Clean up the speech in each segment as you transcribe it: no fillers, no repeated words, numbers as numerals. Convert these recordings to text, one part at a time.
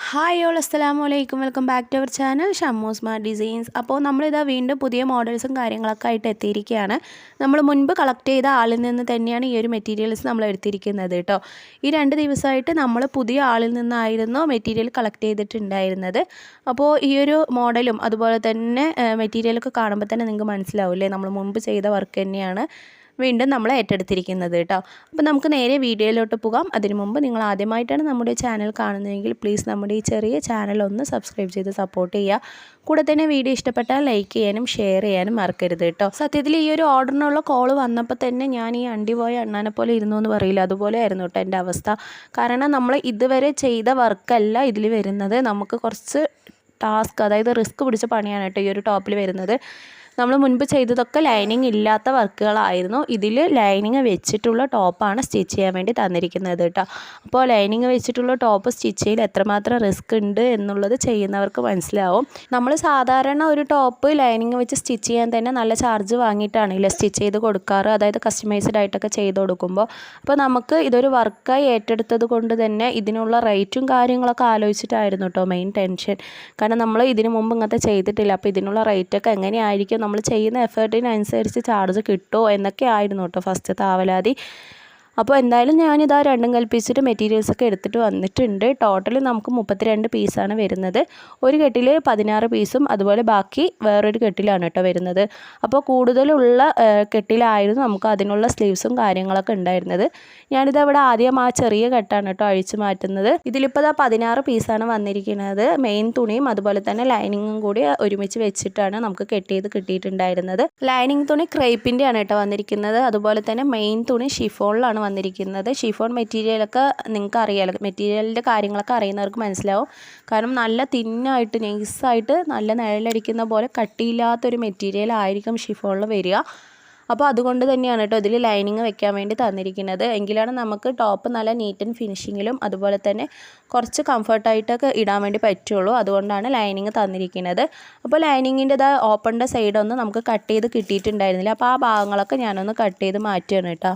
Hi all അസ്സലാമു അലൈക്കും welcome back to our channel Shammu smart designs. അപ്പോൾ നമ്മളിതാ വീണ്ടും പുതിയ മോഡൽസും കാര്യങ്ങളൊക്കെ ആയിട്ട് എത്തിയിരിക്കുകയാണ്. നമ്മൾ മുൻപ് കളക്ട് ചെയ്ത ആളിൽ നിന്ന് തന്നെയാണ് ഈ ഒരു മെറ്റീരിയൽസ് നമ്മൾ എടുത്തിരിക്കുന്നത് കേട്ടോ. ഈ 2 ദിവസമായിട്ട് നമ്മൾ പുതിയ ആളിൽ നിന്നായിരുന്നു മെറ്റീരിയൽ കളക്ട് ചെയ്തിട്ടുണ്ടായിരുന്നത്. അപ്പോൾ ഈ ഒരു മോഡലും അതുപോലെ തന്നെ മെറ്റീരിയലൊക്കെ കാണുമ്പോൾ തന്നെ നിങ്ങൾക്ക് മനസ്സിലാവില്ലേ നമ്മൾ മുൻപ് ചെയ്ത വർക്ക് തന്നെയാണ് വീണ്ടും നമ്മൾ ഏറ്റെടുത്തിരിക്കുന്നത് കേട്ടോ. അപ്പോൾ നമുക്ക് നേരെ വീഡിയോയിലോട്ട് പോകാം. അതിനു മുമ്പ് നിങ്ങൾ ആദ്യമായിട്ടാണ് നമ്മുടെ ചാനൽ കാണുന്നതെങ്കിൽ പ്ലീസ് നമ്മുടെ ഈ ചെറിയ ചാനൽ ഒന്ന് സബ്സ്ക്രൈബ് ചെയ്ത് സപ്പോർട്ട് ചെയ്യുക. കൂടെ തന്നെ വീഡിയോ ഇഷ്ടപ്പെട്ടാൽ ലൈക്ക് ചെയ്യാനും ഷെയർ ചെയ്യാനും മറക്കരുത് കേട്ടോ. സത്യത്തിൽ ഈ ഒരു ഓർഡറിനുള്ള കോൾ വന്നപ്പോൾ തന്നെ ഞാൻ ഈ അണ്ടി പോയ അണ്ണാനെ പോലെ ഇരുന്നു എന്ന് പറയില്ല, അതുപോലെ ആയിരുന്നു കേട്ടോ എൻ്റെ അവസ്ഥ. കാരണം നമ്മൾ ഇതുവരെ ചെയ്ത വർക്കല്ല ഇതിൽ വരുന്നത്. നമുക്ക് കുറച്ച് ടാസ്ക്, അതായത് റിസ്ക് പിടിച്ച പണിയാണ് കേട്ടോ ഈ ഒരു ടോപ്പിൽ വരുന്നത്. നമ്മൾ മുൻപ് ചെയ്തതൊക്കെ ലൈനിങ് ഇല്ലാത്ത വർക്കുകളായിരുന്നു. ഇതിൽ ലൈനിങ് വെച്ചിട്ടുള്ള ടോപ്പാണ് സ്റ്റിച്ച് ചെയ്യാൻ വേണ്ടി തന്നിരിക്കുന്നത് കേട്ടോ. അപ്പോൾ ലൈനിങ് വെച്ചിട്ടുള്ള ടോപ്പ് സ്റ്റിച്ച് ചെയ്യൽ എത്രമാത്രം റിസ്ക് ഉണ്ട് എന്നുള്ളത് ചെയ്യുന്നവർക്ക് മനസ്സിലാവും. നമ്മൾ സാധാരണ ഒരു ടോപ്പ് ലൈനിങ് വെച്ച് സ്റ്റിച്ച് ചെയ്യാൻ തന്നെ നല്ല ചാർജ് വാങ്ങിയിട്ടാണ് ഇല്ല സ്റ്റിച്ച് ചെയ്ത് കൊടുക്കാറ്, അതായത് കസ്റ്റമൈസ്ഡ് ആയിട്ടൊക്കെ ചെയ്ത് കൊടുക്കുമ്പോൾ. അപ്പോൾ നമുക്ക് ഇതൊരു വർക്കായി ഏറ്റെടുത്തത് കൊണ്ട് തന്നെ ഇതിനുള്ള റേറ്റും കാര്യങ്ങളൊക്കെ ആലോചിച്ചിട്ടായിരുന്നു കേട്ടോ മെയിൻ ടെൻഷൻ. കാരണം നമ്മൾ ഇതിനു മുമ്പ് ഇങ്ങനത്തെ ചെയ്തിട്ടില്ല. അപ്പോൾ ഇതിനുള്ള റേറ്റൊക്കെ എങ്ങനെയായിരിക്കും, നമ്മൾ ചെയ്യുന്ന എഫേർട്ടിനനുസരിച്ച് ചാർജ് കിട്ടുമോ എന്നൊക്കെ ആയിരുന്നു കേട്ടോ ഫസ്റ്റത്തെ ആവലാതി. അപ്പോൾ എന്തായാലും ഞാനിതാ രണ്ടും കൽപ്പിച്ചിട്ട് മെറ്റീരിയൽസൊക്കെ എടുത്തിട്ട് വന്നിട്ടുണ്ട്. ടോട്ടൽ നമുക്ക് 32 പീസാണ് വരുന്നത്. ഒരു കെട്ടിൽ 16 പീസും അതുപോലെ ബാക്കി വേറൊരു കെട്ടിലാണ് കേട്ടോ വരുന്നത്. അപ്പോൾ കൂടുതലുള്ള കെട്ടിലായിരുന്നു നമുക്ക് അതിനുള്ള സ്ലീവ്സും കാര്യങ്ങളൊക്കെ ഉണ്ടായിരുന്നത്. ഞാനിതാ ഇവിടെ ആദ്യം ആ ചെറിയ കെട്ടാണ് കേട്ടോ അഴിച്ചു മാറ്റുന്നത്. ഇതിലിപ്പോൾ 16 പീസാണ് വന്നിരിക്കുന്നത്. മെയിൻ തുണിയും അതുപോലെ തന്നെ ലൈനിങ്ങും കൂടി ഒരുമിച്ച് വെച്ചിട്ടാണ് നമുക്ക് കിട്ടിയിട്ടുണ്ടായിരുന്നത്. ലൈനിങ് തുണി ക്രേപ്പിൻ്റെ ആണ് കേട്ടോ വന്നിരിക്കുന്നത്. അതുപോലെ തന്നെ മെയിൻ തുണി ഷിഫോണിലാണ് വന്നിരിക്കുന്നത്. ഷിഫോൺ മെറ്റീരിയലൊക്കെ നിങ്ങൾക്ക് അറിയാലോ, മെറ്റീരിയലിൻ്റെ കാര്യങ്ങളൊക്കെ അറിയുന്നവർക്ക് മനസ്സിലാവും. കാരണം നല്ല തിന്നായിട്ട് നൈസായിട്ട് നല്ല നിഴലടിക്കുന്ന പോലെ കട്ടിയില്ലാത്തൊരു മെറ്റീരിയൽ ആയിരിക്കും ഷിഫോണിൽ വരിക. അപ്പോൾ അതുകൊണ്ട് തന്നെയാണ് കേട്ടോ ഇതിൽ ലൈനിങ് വെക്കാൻ വേണ്ടി തന്നിരിക്കുന്നത്. എങ്കിലാണ് നമുക്ക് ടോപ്പ് നല്ല നീറ്റ് ആൻഡ് ഫിനിഷിങ്ങിലും അതുപോലെ തന്നെ കുറച്ച് കംഫർട്ടായിട്ടൊക്കെ ഇടാൻ വേണ്ടി പറ്റുള്ളൂ. അതുകൊണ്ടാണ് ലൈനിങ് തന്നിരിക്കുന്നത്. അപ്പോൾ ലൈനിങ്ങിൻ്റെ ഓപ്പണിൻ്റെ സൈഡൊന്നും നമുക്ക് കട്ട് ചെയ്ത് കിട്ടിയിട്ടുണ്ടായിരുന്നില്ല. അപ്പോൾ ആ ഭാഗങ്ങളൊക്കെ ഞാനൊന്ന് കട്ട് ചെയ്ത് മാറ്റുകയാണ് കേട്ടോ.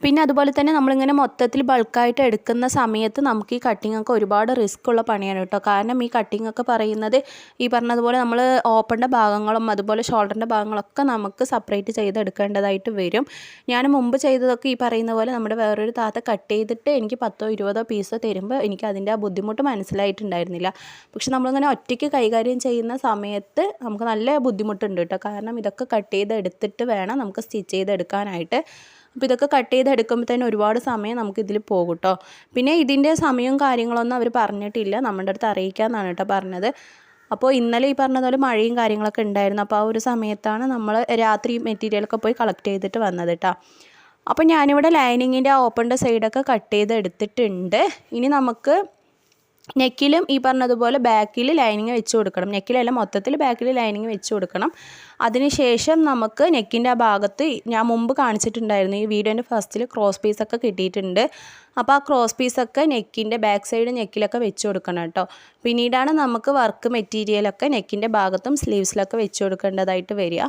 പിന്നെ അതുപോലെ തന്നെ നമ്മളിങ്ങനെ മൊത്തത്തിൽ ബൾക്കായിട്ട് എടുക്കുന്ന സമയത്ത് നമുക്ക് ഈ കട്ടിങ്ങൊക്കെ ഒരുപാട് റിസ്ക് ഉള്ള പണിയാണ് കേട്ടോ. കാരണം ഈ കട്ടിങ്ങൊക്കെ പറയുന്നത് ഈ പറഞ്ഞതുപോലെ നമ്മൾ ഓപ്പണിൻ്റെ ഭാഗങ്ങളും അതുപോലെ ഷോൾഡറിൻ്റെ ഭാഗങ്ങളൊക്കെ നമുക്ക് സെപ്പറേറ്റ് ചെയ്തെടുക്കേണ്ടതായിട്ട് വരും. ഞാൻ മുമ്പ് ചെയ്തതൊക്കെ ഈ പറയുന്ന പോലെ നമ്മുടെ വേറൊരു താത്ത കട്ട് ചെയ്തിട്ട് എനിക്ക് 10 20 പീസോ തരുമ്പോൾ എനിക്ക് അതിൻ്റെ ആ ബുദ്ധിമുട്ട് മനസ്സിലായിട്ടുണ്ടായിരുന്നില്ല. പക്ഷെ നമ്മളിങ്ങനെ ഒറ്റയ്ക്ക് കൈകാര്യം ചെയ്യുന്ന സമയത്ത് നമുക്ക് നല്ല ബുദ്ധിമുട്ടുണ്ട് കേട്ടോ. കാരണം ഇതൊക്കെ കട്ട് ചെയ്തെടുത്തിട്ട് വേണം നമുക്ക് സ്റ്റിച്ച് ചെയ്തെടുക്കാനായിട്ട്. അപ്പോൾ ഇതൊക്കെ കട്ട് ചെയ്തെടുക്കുമ്പോൾ തന്നെ ഒരുപാട് സമയം നമുക്കിതിൽ പോകും കേട്ടോ. പിന്നെ ഇതിൻ്റെ സമയവും കാര്യങ്ങളൊന്നും അവർ പറഞ്ഞിട്ടില്ല, നമ്മുടെ അടുത്ത് അറിയിക്കാമെന്നാണ് കേട്ടോ പറഞ്ഞത്. അപ്പോൾ ഇന്നലെ ഈ പറഞ്ഞതുപോലെ മഴയും കാര്യങ്ങളൊക്കെ ഉണ്ടായിരുന്നു. അപ്പോൾ ആ ഒരു സമയത്താണ് നമ്മൾ രാത്രി മെറ്റീരിയലൊക്കെ പോയി കളക്ട് ചെയ്തിട്ട് വന്നത് കേട്ടോ. അപ്പോൾ ഞാനിവിടെ ലൈനിങ്ങിൻ്റെ ഓപ്പണിൻ്റെ സൈഡൊക്കെ കട്ട് ചെയ്തെടുത്തിട്ടുണ്ട്. ഇനി നമുക്ക് നെക്കിലും ഈ പറഞ്ഞതുപോലെ ബാക്കിൽ ലൈനിങ് വെച്ച് കൊടുക്കണം. നെക്കിലല്ല, മൊത്തത്തിൽ ബാക്കിൽ ലൈനിങ് വെച്ച് കൊടുക്കണം. അതിനുശേഷം നമുക്ക് നെക്കിൻ്റെ ആ ഭാഗത്ത് ഞാൻ മുമ്പ് കാണിച്ചിട്ടുണ്ടായിരുന്നു, ഈ വീഡിയോൻ്റെ ഫസ്റ്റിൽ ക്രോസ് പീസൊക്കെ കിട്ടിയിട്ടുണ്ട്. അപ്പോൾ ആ ക്രോസ് പീസൊക്കെ നെക്കിൻ്റെ ബാക്ക് സൈഡ് നെക്കിലൊക്കെ വെച്ച് കൊടുക്കണം കേട്ടോ. പിന്നീടാണ് നമുക്ക് വർക്ക് മെറ്റീരിയലൊക്കെ നെക്കിൻ്റെ ഭാഗത്തും സ്ലീവ്സിലൊക്കെ വെച്ച് കൊടുക്കേണ്ടതായിട്ട് വരിക.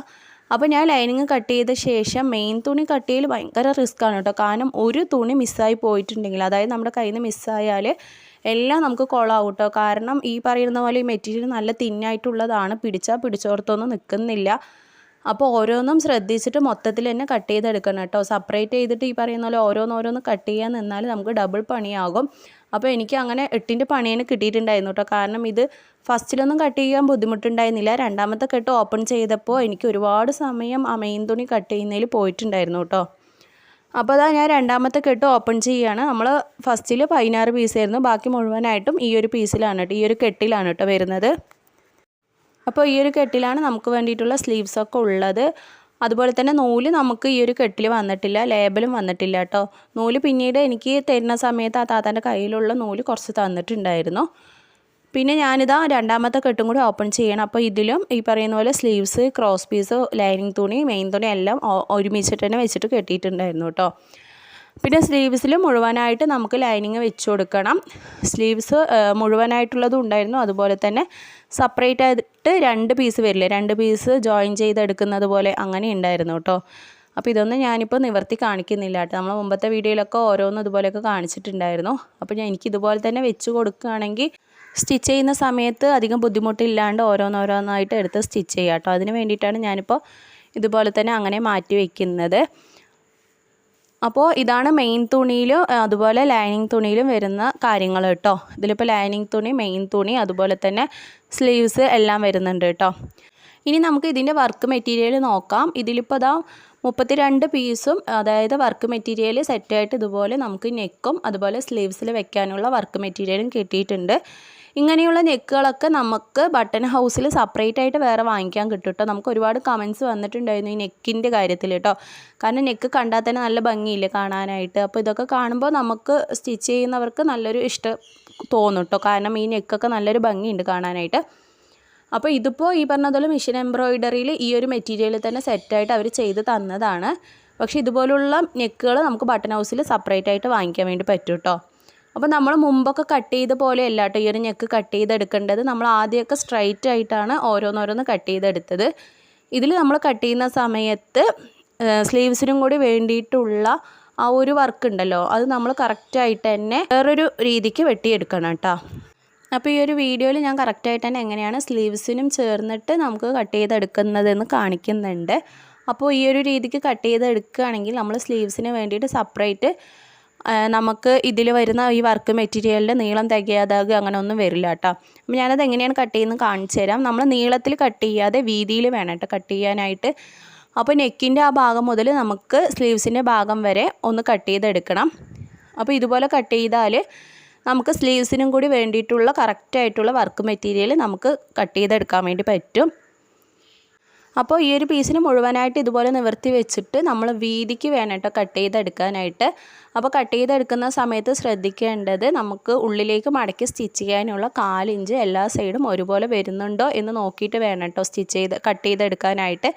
അപ്പോൾ ഞാൻ ലൈനിങ് കട്ട് ചെയ്ത ശേഷം മെയിൻ തുണി കട്ട് ചെയ്യൽ ഭയങ്കര റിസ്ക്കാണ് കേട്ടോ. കാരണം ഒരു തുണി മിസ്സായി പോയിട്ടുണ്ടെങ്കിൽ, അതായത് നമ്മുടെ കയ്യിൽ നിന്ന് മിസ്സായാൽ എല്ലാം നമുക്ക് കൊളാവും കേട്ടോ. കാരണം ഈ പറയുന്ന പോലെ ഈ മെറ്റീരിയൽ നല്ല തിന്നായിട്ടുള്ളതാണ്, പിടിച്ചോർത്തൊന്നും നിൽക്കുന്നില്ല. അപ്പോൾ ഓരോന്നും ശ്രദ്ധിച്ചിട്ട് മൊത്തത്തിൽ തന്നെ കട്ട് ചെയ്തെടുക്കണം കേട്ടോ. സെപ്പറേറ്റ് ചെയ്തിട്ട് ഈ പറയുന്ന പോലെ ഓരോന്നോരോന്ന് കട്ട് ചെയ്യാൻ നിന്നാൽ നമുക്ക് ഡബിൾ പണിയാകും. അപ്പോൾ എനിക്ക് അങ്ങനെ 8ൻ്റെ പണിയാണ് കിട്ടിയിട്ടുണ്ടായിരുന്നു കേട്ടോ. കാരണം ഇത് ഫസ്റ്റിലൊന്നും കട്ട് ചെയ്യാൻ ബുദ്ധിമുട്ടുണ്ടായിരുന്നില്ല. രണ്ടാമത്തെ കെട്ട് ഓപ്പൺ ചെയ്തപ്പോൾ എനിക്ക് ഒരുപാട് സമയം ആ മെയിൻ തുണി കട്ട് ചെയ്യുന്നതിൽ പോയിട്ടുണ്ടായിരുന്നു കേട്ടോ. അപ്പോൾ അതാ ഞാൻ രണ്ടാമത്തെ കെട്ട് ഓപ്പൺ ചെയ്യുകയാണ്. നമ്മൾ ഫസ്റ്റിൽ 16 പീസായിരുന്നു, ബാക്കി മുഴുവനായിട്ടും ഈ ഒരു പീസിലാണ് കേട്ടോ, ഈ ഒരു കെട്ടിലാണ് കേട്ടോ വരുന്നത്. അപ്പോൾ ഈ ഒരു കെട്ടിലാണ് നമുക്ക് വേണ്ടിയിട്ടുള്ള സ്ലീവ്സൊക്കെ ഉള്ളത്. അതുപോലെ തന്നെ നൂല് നമുക്ക് ഈ ഒരു കെട്ടിൽ വന്നിട്ടില്ല, ലേബലും വന്നിട്ടില്ല കേട്ടോ. നൂല് പിന്നീട് എനിക്ക് തരുന്ന സമയത്ത് ആ താത്താൻ്റെ കയ്യിലുള്ള നൂല് കുറച്ച് തന്നിട്ടുണ്ടായിരുന്നു. പിന്നെ ഞാനിതാ രണ്ടാമത്തെ കെട്ടും കൂടി ഓപ്പൺ ചെയ്യണം. അപ്പോൾ ഇതിലും ഈ പറയുന്ന പോലെ സ്ലീവ്സ്, ക്രോസ് പീസ്, ലൈനിങ് തുണി, മെയിൻ തുണി എല്ലാം ഒരുമിച്ചിട്ട് തന്നെ വെച്ചിട്ട് കെട്ടിയിട്ടുണ്ടായിരുന്നു കേട്ടോ. പിന്നെ സ്ലീവ്സിൽ മുഴുവനായിട്ട് നമുക്ക് ലൈനിങ് വെച്ച് കൊടുക്കണം. സ്ലീവ്സ് മുഴുവനായിട്ടുള്ളതും ഉണ്ടായിരുന്നു. അതുപോലെ തന്നെ സെപ്പറേറ്റ് ആയിട്ട് 2 പീസ് വരില്ലേ, 2 പീസ് ജോയിൻ ചെയ്തെടുക്കുന്നത് പോലെ അങ്ങനെ ഉണ്ടായിരുന്നു കേട്ടോ. അപ്പോൾ ഇതൊന്നും ഞാനിപ്പോൾ നിവർത്തി കാണിക്കുന്നില്ല കേട്ടോ. നമ്മൾ മുമ്പത്തെ വീഡിയോയിലൊക്കെ ഓരോന്നും ഇതുപോലെയൊക്കെ കാണിച്ചിട്ടുണ്ടായിരുന്നു. അപ്പോൾ എനിക്കിതുപോലെ തന്നെ വെച്ച് കൊടുക്കുകയാണെങ്കിൽ സ്റ്റിച്ച് ചെയ്യുന്ന സമയത്ത് അധികം ബുദ്ധിമുട്ടില്ലാണ്ട് ഓരോന്നോരോന്നായിട്ട് എടുത്ത് സ്റ്റിച്ച് ചെയ്യുക കേട്ടോ. അതിന് വേണ്ടിയിട്ടാണ് ഞാനിപ്പോൾ ഇതുപോലെ തന്നെ അങ്ങനെ മാറ്റി വയ്ക്കുന്നത്. അപ്പോൾ ഇതാണ് മെയിൻ തുണിയിലും അതുപോലെ ലൈനിങ് തുണിയിലും വരുന്ന കാര്യങ്ങൾ കേട്ടോ. ഇതിലിപ്പോൾ ലൈനിങ് തുണി, മെയിൻ തുണി, അതുപോലെ തന്നെ സ്ലീവ്സ് എല്ലാം വരുന്നുണ്ട് കേട്ടോ. ഇനി നമുക്ക് ഇതിൻ്റെ വർക്ക് മെറ്റീരിയൽ നോക്കാം. ഇതിലിപ്പോൾ ഇതാ 32 പീസും, അതായത് വർക്ക് മെറ്റീരിയൽ സെറ്റായിട്ട് ഇതുപോലെ നമുക്ക് നെക്കും അതുപോലെ സ്ലീവ്സിൽ വെക്കാനുള്ള വർക്ക് മെറ്റീരിയലും കിട്ടിയിട്ടുണ്ട്. ഇങ്ങനെയുള്ള നെക്കുകളൊക്കെ നമുക്ക് ബട്ടൺ ഹൗസിൽ സെപ്പറേറ്റ് ആയിട്ട് വേറെ വാങ്ങിക്കാൻ കിട്ടും കേട്ടോ. നമുക്ക് ഒരുപാട് കമൻറ്റ്സ് വന്നിട്ടുണ്ടായിരുന്നു ഈ നെക്കിൻ്റെ കാര്യത്തിൽ കേട്ടോ. കാരണം നെക്ക് കണ്ടാൽ തന്നെ നല്ല ഭംഗിയില്ലേ കാണാനായിട്ട്. അപ്പോൾ ഇതൊക്കെ കാണുമ്പോൾ നമുക്ക് സ്റ്റിച്ച് ചെയ്യുന്നവർക്ക് നല്ലൊരു ഇഷ്ടം തോന്നും കേട്ടോ. കാരണം ഈ നെക്കൊക്കെ നല്ലൊരു ഭംഗിയുണ്ട് കാണാനായിട്ട്. അപ്പോൾ ഇതിപ്പോൾ ഈ പറഞ്ഞതുപോലെ മെഷീൻ എംബ്രോയിഡറിയിൽ ഈ ഒരു മെറ്റീരിയൽ തന്നെ സെറ്റായിട്ട് അവർ ചെയ്ത് തന്നതാണ്. പക്ഷേ ഇതുപോലുള്ള നെക്കുകൾ നമുക്ക് ബട്ടൺ ഹൗസിൽ സെപ്പറേറ്റ് ആയിട്ട് വാങ്ങിക്കാൻ വേണ്ടി പറ്റും കേട്ടോ. അപ്പോൾ നമ്മൾ മുമ്പൊക്കെ കട്ട് ചെയ്ത പോലെ അല്ല കേട്ടോ ഈ ഒരു നെക്ക് കട്ട് ചെയ്തെടുക്കേണ്ടത്. നമ്മൾ ആദ്യമൊക്കെ സ്ട്രൈറ്റ് ആയിട്ടാണ് ഓരോന്നോരോന്ന് കട്ട് ചെയ്തെടുത്തത്. ഇതിൽ നമ്മൾ കട്ട് ചെയ്യുന്ന സമയത്ത് സ്ലീവ്സിനും കൂടി വേണ്ടിയിട്ടുള്ള ആ ഒരു വർക്ക് ഉണ്ടല്ലോ, അത് നമ്മൾ കറക്റ്റായിട്ട് തന്നെ വേറൊരു രീതിക്ക് വെട്ടിയെടുക്കണം കേട്ടോ. അപ്പോൾ ഈ ഒരു വീഡിയോയിൽ ഞാൻ കറക്റ്റായിട്ട് തന്നെ എങ്ങനെയാണ് സ്ലീവ്സിനും ചേർന്നിട്ട് നമുക്ക് കട്ട് ചെയ്തെടുക്കുന്നതെന്ന് കാണിക്കുന്നുണ്ട്. അപ്പോൾ ഈ ഒരു രീതിക്ക് കട്ട് ചെയ്തെടുക്കുകയാണെങ്കിൽ നമ്മൾ സ്ലീവ്സിന് വേണ്ടിയിട്ട് സെപ്പറേറ്റ് നമുക്ക് ഇതിൽ വരുന്ന ഈ വർക്ക് മെറ്റീരിയലിൻ്റെ നീളം തികയാതാകുക അങ്ങനെ ഒന്നും വരില്ല കേട്ടോ. അപ്പോൾ ഞാനത് എങ്ങനെയാണ് കട്ട് ചെയ്യുന്നത് കാണിച്ചു തരാം. നമ്മൾ നീളത്തിൽ കട്ട് ചെയ്യാതെ വീതിയിൽ വേണം കേട്ടോ കട്ട് ചെയ്യാനായിട്ട്. അപ്പോൾ നെക്കിൻ്റെ ആ ഭാഗം മുതൽ നമുക്ക് സ്ലീവ്സിൻ്റെ ഭാഗം വരെ ഒന്ന് കട്ട് ചെയ്തെടുക്കണം. അപ്പോൾ ഇതുപോലെ കട്ട് ചെയ്താൽ നമുക്ക് സ്ലീവ്സിനും കൂടി വേണ്ടിയിട്ടുള്ള കറക്റ്റായിട്ടുള്ള വർക്ക് മെറ്റീരിയൽ നമുക്ക് കട്ട് ചെയ്തെടുക്കാൻ വേണ്ടി പറ്റും. അപ്പോൾ ഈ ഒരു പീസിന് മുഴുവനായിട്ട് ഇതുപോലെ നിവർത്തി വെച്ചിട്ട് നമ്മൾ വീതിക്ക് വേണം കേട്ടോ കട്ട് ചെയ്തെടുക്കാനായിട്ട്. അപ്പോൾ കട്ട് ചെയ്തെടുക്കുന്ന സമയത്ത് ശ്രദ്ധിക്കേണ്ടത് നമുക്ക് ഉള്ളിലേക്ക് മടക്കി സ്റ്റിച്ച് ചെയ്യാനുള്ള 4 ഇഞ്ച് എല്ലാ സൈഡും ഒരുപോലെ വരുന്നുണ്ടോ എന്ന് നോക്കിയിട്ട് വേണം കേട്ടോ കട്ട് ചെയ്തെടുക്കാനായിട്ട്.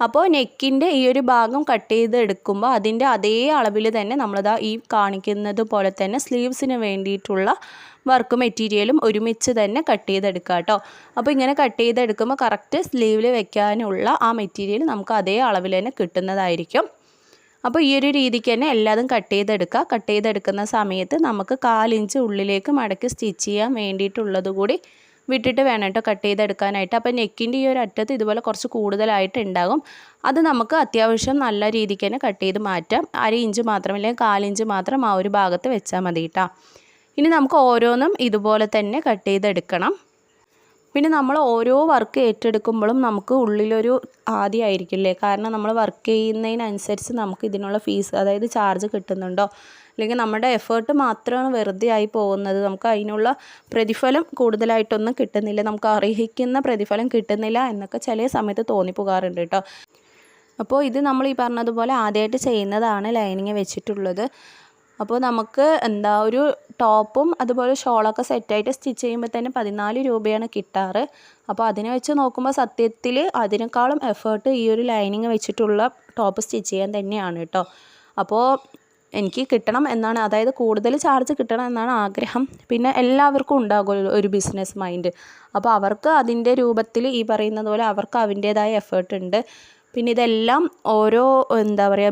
അപ്പോൾ നെക്കിൻ്റെ ഈ ഒരു ഭാഗം കട്ട് ചെയ്തെടുക്കുമ്പോൾ അതിൻ്റെ അതേ അളവിൽ തന്നെ നമ്മളിതാ ഈ കാണിക്കുന്നത് പോലെ തന്നെ സ്ലീവ്സിന് വേണ്ടിയിട്ടുള്ള വർക്ക് മെറ്റീരിയലും ഒരുമിച്ച് തന്നെ കട്ട് ചെയ്തെടുക്കുക കേട്ടോ. അപ്പോൾ ഇങ്ങനെ കട്ട് ചെയ്തെടുക്കുമ്പോൾ കറക്റ്റ് സ്ലീവിൽ വെക്കാനുള്ള ആ മെറ്റീരിയൽ നമുക്ക് അതേ അളവിൽ തന്നെ കിട്ടുന്നതായിരിക്കും. അപ്പോൾ ഈ ഒരു രീതിക്ക് തന്നെ എല്ലാതും കട്ട് ചെയ്തെടുക്കുക. കട്ട് ചെയ്തെടുക്കുന്ന സമയത്ത് നമുക്ക് 4 ഇഞ്ച് ഉള്ളിലേക്ക് മടക്കി സ്റ്റിച്ച് ചെയ്യാൻ വേണ്ടിയിട്ടുള്ളത് കൂടി വിട്ടിട്ട് വേണം കേട്ടോ കട്ട് ചെയ്തെടുക്കാനായിട്ട്. അപ്പോൾ നെക്കിൻ്റെ ഈ ഒരു അറ്റത്ത് ഇതുപോലെ കുറച്ച് കൂടുതലായിട്ട് ഉണ്ടാകും. അത് നമുക്ക് അത്യാവശ്യം നല്ല രീതിക്ക് തന്നെ കട്ട് ചെയ്ത് മാറ്റാം. 1/2 ഇഞ്ച് മാത്രം അല്ലെങ്കിൽ 1/4 ഇഞ്ച് മാത്രം ആ ഒരു ഭാഗത്ത് വെച്ചാൽ മതി കേട്ടോ. ഇനി നമുക്ക് ഓരോന്നും ഇതുപോലെ തന്നെ കട്ട് ചെയ്തെടുക്കണം. പിന്നെ നമ്മൾ ഓരോ വർക്ക് ഏറ്റെടുക്കുമ്പോഴും നമുക്ക് ഉള്ളിലൊരു ആദ്യമായിരിക്കില്ലേ, കാരണം നമ്മൾ വർക്ക് ചെയ്യുന്നതിനനുസരിച്ച് നമുക്ക് ഇതിനുള്ള ഫീസ്, അതായത് ചാർജ് കിട്ടുന്നുണ്ടോ, അല്ലെങ്കിൽ നമ്മുടെ എഫേർട്ട് മാത്രമാണ് വെറുതെ ആയി പോകുന്നത്, നമുക്ക് അതിനുള്ള പ്രതിഫലം കൂടുതലായിട്ടൊന്നും കിട്ടുന്നില്ല, നമുക്ക് അർഹിക്കുന്ന പ്രതിഫലം കിട്ടുന്നില്ല എന്നൊക്കെ ചില സമയത്ത് തോന്നിപ്പോകാറുണ്ട് കേട്ടോ. അപ്പോൾ ഇത് നമ്മൾ ഈ പറഞ്ഞതുപോലെ ആദ്യമായിട്ട് ചെയ്യുന്നതാണ് ലൈനിങ് വെച്ചിട്ടുള്ളത്. അപ്പോൾ നമുക്ക് ഒരു ടോപ്പും അതുപോലെ ഷോളൊക്കെ സെറ്റായിട്ട് സ്റ്റിച്ച് ചെയ്യുമ്പോൾ തന്നെ 14 രൂപയാണ് കിട്ടാറ്. അപ്പോൾ അതിനെ വെച്ച് നോക്കുമ്പോൾ സത്യത്തിൽ അതിനേക്കാളും എഫേർട്ട് ഈ ഒരു ലൈനിങ് വെച്ചിട്ടുള്ള ടോപ്പ് സ്റ്റിച്ച് ചെയ്യാൻ തന്നെയാണ് കേട്ടോ. അപ്പോൾ എനിക്ക് കിട്ടണം എന്നാണ്, അതായത് കൂടുതൽ ചാർജ് കിട്ടണം എന്നാണ് ആഗ്രഹം. പിന്നെ എല്ലാവർക്കും ഉണ്ടാകും ഒരു ബിസിനസ് മൈൻഡ്. അപ്പോൾ അവർക്ക് അതിൻ്റെ രൂപത്തിൽ ഈ പറയുന്നത് പോലെ അവർക്ക് അതിൻ്റേതായ എഫേർട്ട് ഉണ്ട്. പിന്നെ ഇതെല്ലാം ഓരോ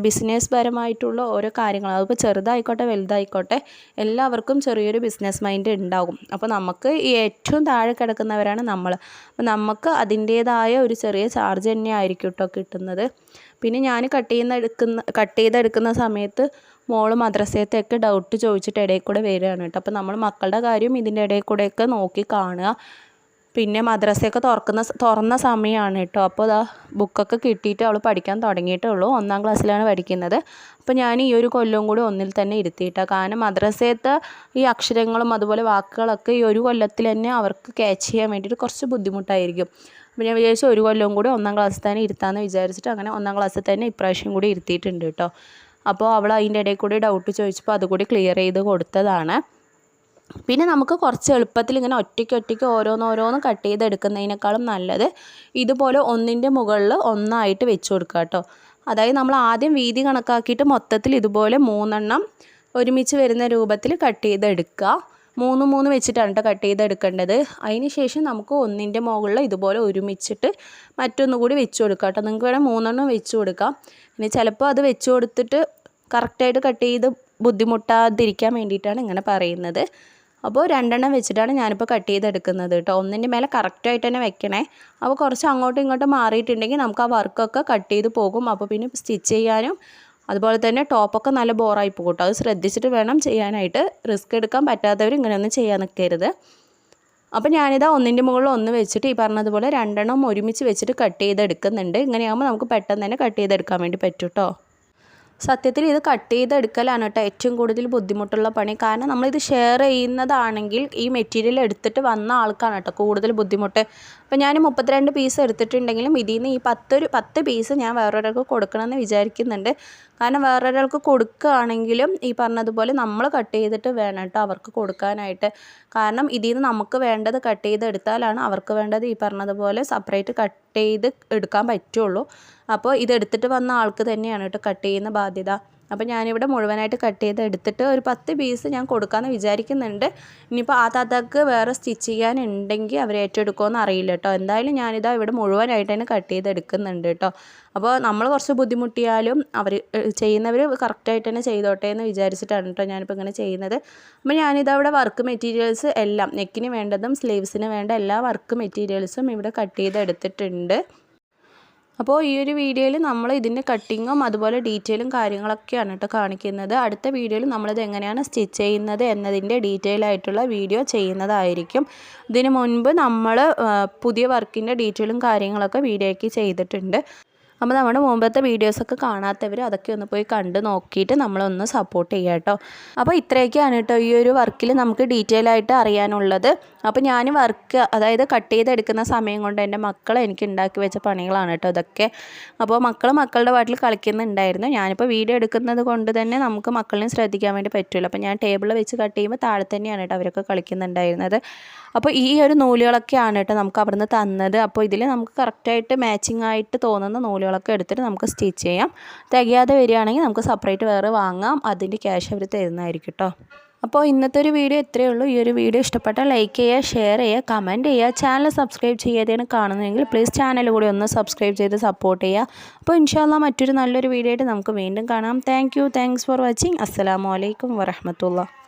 ബിസിനസ് പരമായിട്ടുള്ള ഓരോ കാര്യങ്ങൾ, അതിപ്പോൾ ചെറുതായിക്കോട്ടെ വലുതായിക്കോട്ടെ എല്ലാവർക്കും ചെറിയൊരു ബിസിനസ് മൈൻഡ് ഉണ്ടാകും. അപ്പോൾ നമുക്ക് ഈ ഏറ്റവും താഴെ കിടക്കുന്നവരാണ് നമ്മൾ. അപ്പോൾ നമുക്ക് അതിൻ്റേതായ ഒരു ചെറിയ ചാർജ് തന്നെ ആയിരിക്കും കേട്ടോ കിട്ടുന്നത്. പിന്നെ ഞാൻ കട്ട് ചെയ്തെടുക്കുന്ന സമയത്ത് മോള് മദ്രസയത്തൊക്കെ ഡൗട്ട് ചോദിച്ചിട്ട് ഇടയിൽ കൂടെ വരികയാണ് കേട്ടോ. അപ്പോൾ നമ്മൾ മക്കളുടെ കാര്യം ഇതിൻ്റെ ഇടയിൽ കൂടെയൊക്കെ നോക്കി കാണുക. പിന്നെ മദ്രസയൊക്കെ തുറന്ന സമയമാണ് കേട്ടോ. അപ്പോൾ ബുക്കൊക്കെ കിട്ടിയിട്ട് അവൾ പഠിക്കാൻ തുടങ്ങിയിട്ടേ ഉള്ളൂ. 1ാം ക്ലാസ്സിലാണ് പഠിക്കുന്നത്. അപ്പോൾ ഞാൻ ഈ ഒരു കൊല്ലവും കൂടി ഒന്നിൽ തന്നെ ഇരുത്തിയിട്ടാണ്. കാരണം മദ്രസയത്തെ ഈ അക്ഷരങ്ങളും അതുപോലെ വാക്കുകളൊക്കെ ഈ ഒരു കൊല്ലത്തിൽ തന്നെ അവർക്ക് ക്യാച്ച് ചെയ്യാൻ വേണ്ടിയിട്ട് കുറച്ച് ബുദ്ധിമുട്ടായിരിക്കും. അപ്പോൾ ഞാൻ വിചാരിച്ചു ഒരു കൊല്ലവും കൂടി 1ാം ക്ലാസ്സിൽ തന്നെ ഇരുത്താമെന്ന് വിചാരിച്ചിട്ട് അങ്ങനെ 1ാം ക്ലാസ്സിൽ തന്നെ ഇപ്രാവശ്യം കൂടി ഇരുത്തിയിട്ടുണ്ട് കേട്ടോ. അപ്പോൾ അവൾ അതിൻ്റെ ഇടയിൽ കൂടി ഡൗട്ട് ചോദിച്ചപ്പോൾ അതുകൂടി ക്ലിയർ ചെയ്ത് കൊടുത്തതാണ്. പിന്നെ നമുക്ക് കുറച്ച് എളുപ്പത്തിൽ ഇങ്ങനെ ഒറ്റയ്ക്ക് ഓരോന്നോരോന്ന് കട്ട് ചെയ്തെടുക്കുന്നതിനേക്കാളും നല്ലത് ഇതുപോലെ ഒന്നിൻ്റെ മുകളിൽ ഒന്നായിട്ട് വെച്ച് കൊടുക്കുക കേട്ടോ. അതായത് നമ്മൾ ആദ്യം വീതി കണക്കാക്കിയിട്ട് മൊത്തത്തിൽ ഇതുപോലെ 3 എണ്ണം ഒരുമിച്ച് വരുന്ന രൂപത്തിൽ കട്ട് ചെയ്തെടുക്കുക. 3 വെച്ചിട്ടാണ് കേട്ടോ കട്ട് ചെയ്തെടുക്കേണ്ടത്. അതിന് ശേഷം നമുക്ക് ഒന്നിൻ്റെ മുകളിൽ ഇതുപോലെ ഒരുമിച്ചിട്ട് മറ്റൊന്നുകൂടി വെച്ച് കൊടുക്കുക കേട്ടോ. നിങ്ങൾക്ക് വേണം 3 എണ്ണം വെച്ച് കൊടുക്കാം. ഇനി ചിലപ്പോൾ അത് വെച്ച് കൊടുത്തിട്ട് കറക്റ്റായിട്ട് കട്ട് ചെയ്ത് ബുദ്ധിമുട്ടാതിരിക്കാൻ വേണ്ടിയിട്ടാണ് ഇങ്ങനെ പറയുന്നത്. അപ്പോൾ 2 വെച്ചിട്ടാണ് ഞാനിപ്പോൾ കട്ട് ചെയ്തെടുക്കുന്നത് കേട്ടോ. ഒന്നിൻ്റെ മേലെ കറക്റ്റായിട്ട് തന്നെ വെക്കണേ. അപ്പോൾ കുറച്ച് അങ്ങോട്ടും ഇങ്ങോട്ടും മാറിയിട്ടുണ്ടെങ്കിൽ നമുക്ക് ആ വർക്കൊക്കെ കട്ട് ചെയ്ത് പോകും. അപ്പോൾ പിന്നെ സ്റ്റിച്ച് ചെയ്യാനും അതുപോലെ തന്നെ ടോപ്പൊക്കെ നല്ല ബോറായി പോകും കേട്ടോ. അത് ശ്രദ്ധിച്ചിട്ട് വേണം ചെയ്യാനായിട്ട്. റിസ്ക് എടുക്കാൻ പറ്റാത്തവർ ഇങ്ങനെയൊന്നും ചെയ്യാൻ നിൽക്കരുത്. അപ്പോൾ ഞാനിതാ ഒന്നിൻ്റെ മുകളിൽ ഒന്ന് വെച്ചിട്ട് ഈ പറഞ്ഞതുപോലെ 2 ഒരുമിച്ച് വെച്ചിട്ട് കട്ട് ചെയ്തെടുക്കുന്നുണ്ട്. ഇങ്ങനെയാകുമ്പോൾ നമുക്ക് പെട്ടെന്ന് തന്നെ കട്ട് ചെയ്തെടുക്കാൻ വേണ്ടി പറ്റും കേട്ടോ. സത്യത്തിൽ ഇത് കട്ട് ചെയ്തെടുക്കലാണ് കേട്ടോ ഏറ്റവും കൂടുതൽ ബുദ്ധിമുട്ടുള്ള പണി. കാരണം നമ്മളിത് ഷെയർ ചെയ്യുന്നതാണെങ്കിൽ ഈ മെറ്റീരിയൽ എടുത്തിട്ട് വന്ന ആൾക്കാണ് കേട്ടോ കൂടുതൽ ബുദ്ധിമുട്ട്. അപ്പോൾ ഞാൻ 32 പീസ് എടുത്തിട്ടുണ്ടെങ്കിലും ഇതിൽ നിന്ന് ഈ 10 പീസ് ഞാൻ വേറൊരാൾക്ക് കൊടുക്കണമെന്ന് വിചാരിക്കുന്നുണ്ട്. കാരണം വേറൊരാൾക്ക് കൊടുക്കുകയാണെങ്കിലും ഈ പറഞ്ഞതുപോലെ നമ്മൾ കട്ട് ചെയ്തിട്ട് വേണം കേട്ടോ അവർക്ക് കൊടുക്കാനായിട്ട്. കാരണം ഇതിൽ നിന്ന് നമുക്ക് വേണ്ടത് കട്ട് ചെയ്തെടുത്താലാണ് അവർക്ക് വേണ്ടത് ഈ പറഞ്ഞതുപോലെ സെപ്പറേറ്റ് കട്ട് ചെയ്ത് എടുക്കാൻ പറ്റുള്ളൂ. അപ്പോൾ ഇതെടുത്തിട്ട് വന്ന ആൾക്ക് തന്നെയാണ് കേട്ടോ കട്ട് ചെയ്യുന്ന ബാധ്യത. അപ്പോൾ ഞാനിവിടെ മുഴുവനായിട്ട് കട്ട് ചെയ്ത് എടുത്തിട്ട് ഒരു 10 പീസ് ഞാൻ കൊടുക്കാമെന്ന് വിചാരിക്കുന്നുണ്ട്. ഇനിയിപ്പോൾ ആ താത്താക്ക് വേറെ സ്റ്റിച്ച് ചെയ്യാനുണ്ടെങ്കിൽ അവർ ഏറ്റെടുക്കുമെന്ന് അറിയില്ല കേട്ടോ. എന്തായാലും ഞാനിതാ ഇവിടെ മുഴുവനായിട്ട് തന്നെ കട്ട് ചെയ്ത് എടുക്കുന്നുണ്ട് കേട്ടോ. അപ്പോൾ നമ്മൾ കുറച്ച് ബുദ്ധിമുട്ടിയാലും അവർ ചെയ്യുന്നവർ കറക്റ്റായിട്ട് തന്നെ ചെയ്തോട്ടെ എന്ന് വിചാരിച്ചിട്ടാണ് കേട്ടോ ഞാനിപ്പോൾ ഇങ്ങനെ ചെയ്യുന്നത്. അപ്പോൾ ഞാനിതാ ഇവിടെ വർക്ക് മെറ്റീരിയൽസ് എല്ലാം നെക്കിന് വേണ്ടതും സ്ലീവ്സിന് വേണ്ട എല്ലാ വർക്ക് മെറ്റീരിയൽസും ഇവിടെ കട്ട് ചെയ്ത് എടുത്തിട്ടുണ്ട്. അപ്പോൾ ഈ ഒരു വീഡിയോയിൽ നമ്മൾ ഇതിൻ്റെ കട്ടിങ്ങും അതുപോലെ ഡീറ്റെയിലും കാര്യങ്ങളൊക്കെയാണ് കേട്ടോ കാണിക്കുന്നത്. അടുത്ത വീഡിയോയിൽ നമ്മളിത് എങ്ങനെയാണ് സ്റ്റിച്ച് ചെയ്യുന്നത് എന്നതിൻ്റെ ഡീറ്റെയിൽ ആയിട്ടുള്ള വീഡിയോ ചെയ്യുന്നതായിരിക്കും. ഇതിന് മുൻപ് നമ്മൾ പുതിയ വർക്കിൻ്റെ ഡീറ്റെയിലും കാര്യങ്ങളൊക്കെ വീഡിയോയ്ക്ക് ചെയ്തിട്ടുണ്ട്. അപ്പോൾ നമ്മുടെ മുമ്പത്തെ വീഡിയോസൊക്കെ കാണാത്തവർ അതൊക്കെ ഒന്ന് പോയി കണ്ട് നോക്കിയിട്ട് നമ്മളൊന്ന് സപ്പോർട്ട് ചെയ്യുക കേട്ടോ. അപ്പോൾ ഇത്രയൊക്കെയാണ് കേട്ടോ ഈ ഒരു വർക്കിൽ നമുക്ക് ഡീറ്റെയിൽ ആയിട്ട് അറിയാനുള്ളത്. അപ്പോൾ ഞാൻ വർക്ക് അതായത് കട്ട് ചെയ്തെടുക്കുന്ന സമയം കൊണ്ട് എൻ്റെ മക്കൾ എനിക്ക് ഉണ്ടാക്കി വെച്ച പണികളാണ് കേട്ടോ ഇതൊക്കെ. അപ്പോൾ മക്കളുടെ പാട്ടിൽ കളിക്കുന്നുണ്ടായിരുന്നു. ഞാനിപ്പോൾ വീഡിയോ എടുക്കുന്നത് കൊണ്ട് തന്നെ നമുക്ക് മക്കളെയും ശ്രദ്ധിക്കാൻ വേണ്ടി പറ്റില്ല. അപ്പോൾ ഞാൻ ടേബിളിൽ വെച്ച് കട്ട് ചെയ്യുമ്പോൾ താഴെ തന്നെയാണ് കേട്ടോ അവരൊക്കെ കളിക്കുന്നുണ്ടായിരുന്നത്. അപ്പോൾ ഈ ഒരു നൂലുകളൊക്കെയാണ് കേട്ടോ നമുക്ക് അവിടുന്ന് തന്നത്. അപ്പോൾ ഇതിൽ നമുക്ക് കറക്റ്റായിട്ട് മാച്ചിങ് ആയിട്ട് തോന്നുന്ന നൂലുകളൊക്കെ എടുത്തിട്ട് നമുക്ക് സ്റ്റിച്ച് ചെയ്യാം. തികയാതെ വരികയാണെങ്കിൽ നമുക്ക് സെപ്പറേറ്റ് വേറെ വാങ്ങാം. അതിൻ്റെ ക്യാഷ് അവർ തരുന്നതായിരിക്കും കേട്ടോ. അപ്പോൾ ഇന്നത്തെ ഒരു വീഡിയോ ഇത്രയേ ഉള്ളൂ. ഈ ഒരു വീഡിയോ ഇഷ്ടപ്പെട്ടാൽ ലൈക്ക് ചെയ്യുക, ഷെയർ ചെയ്യുക, കമൻറ്റ് ചെയ്യുക. ചാനൽ സബ്സ്ക്രൈബ് ചെയ്യാതെയാണ് കാണുന്നതെങ്കിൽ പ്ലീസ് ചാനൽ കൂടി ഒന്ന് സബ്സ്ക്രൈബ് ചെയ്ത് സപ്പോർട്ട് ചെയ്യുക. അപ്പോൾ ഇൻഷാ അല്ലാഹ് മറ്റൊരു നല്ലൊരു വീഡിയോ ആയിട്ട് നമുക്ക് വീണ്ടും കാണാം. Thanks for watching. അസ്സലാമു അലൈക്കും വറഹ്മത്തുള്ളാഹി.